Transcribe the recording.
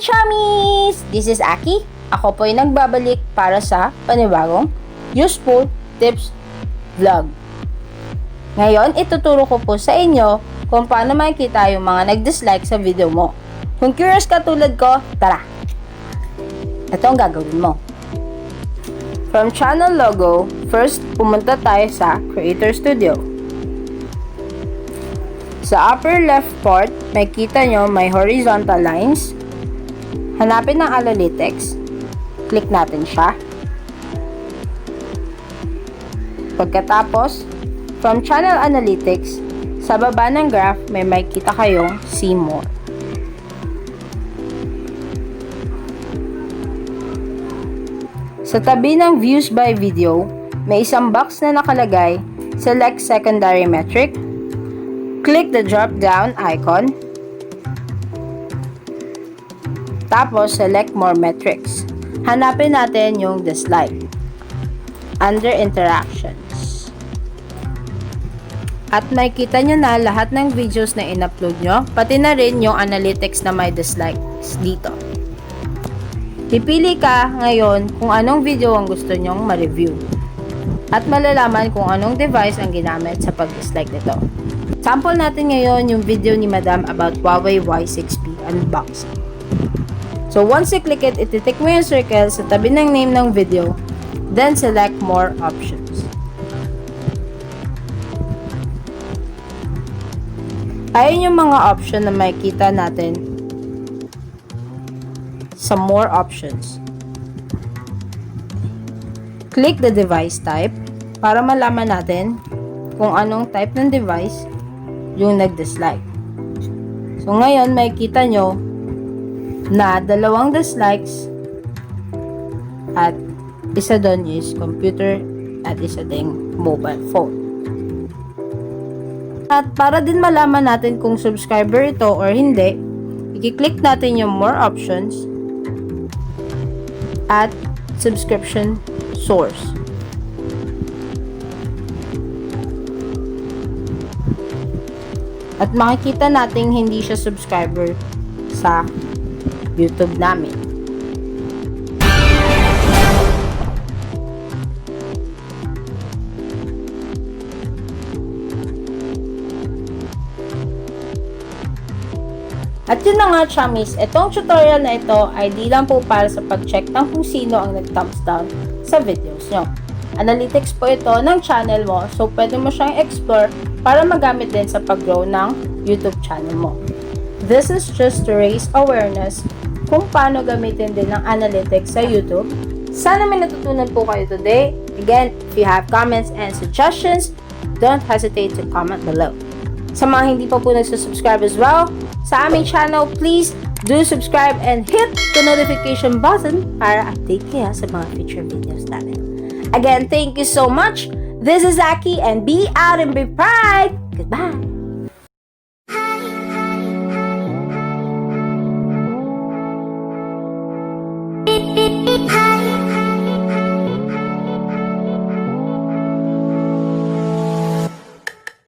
Chummies! This is Aki. Ako po ay nagbabalik para sa panibagong useful tips vlog. Ngayon, ituturo ko po sa inyo kung paano makikita yung mga nag-dislike sa video mo. Kung curious ka tulad ko, tara! Ito ang gagawin mo. From channel logo, first pumunta tayo sa Creator Studio. Sa upper left part, makikita nyo may horizontal lines. Hanapin ang analytics. Click natin siya. Pagkatapos, from channel analytics, sa baba ng graph may makikita kayong see more. Sa tabi ng views by video, may isang box na nakalagay, select secondary metric. Click the drop-down icon. Tapos, select more metrics. Hanapin natin yung dislike. Under interactions. At makikita nyo na lahat ng videos na in-upload nyo, pati na rin yung analytics na may dislikes dito. Pipili ka ngayon kung anong video ang gusto nyong ma-review. At malalaman kung anong device ang ginamit sa pag-dislike nito. Sample natin ngayon yung video ni Madam about Huawei Y6P unboxing. So once you click it, ititik mo yung circle sa tabi ng name ng video, then select more options. Ayun yung mga option na makikita natin sa more options. Click the device type para malaman natin kung anong type ng device yung nag-dislike. So ngayon makikita nyo na 2 dislikes at isa doon is computer at isa ding mobile phone. At para din malaman natin kung subscriber ito or hindi, i-click natin yung more options at subscription source. At makikita natin hindi siya subscriber sa YouTube namin. At yun na nga, Chummies, itong tutorial na ito ay di lang po para sa pag-check ng kung sino ang nag-thumbs down sa videos nyo. Analytics po ito ng channel mo, so pwede mo siyang explore para magamit din sa pag-grow ng YouTube channel mo. This is just to raise awareness kung paano gamitin din ng analytics sa YouTube. Sana may natutunan po kayo today. Again, if you have comments and suggestions, don't hesitate to comment below. Sa mga hindi pa po nagsusubscribe as well, sa aming channel, please do subscribe and hit the notification button para update kayo sa mga future videos natin. Again, thank you so much. This is Aki and be out and be pride. Goodbye. Hi.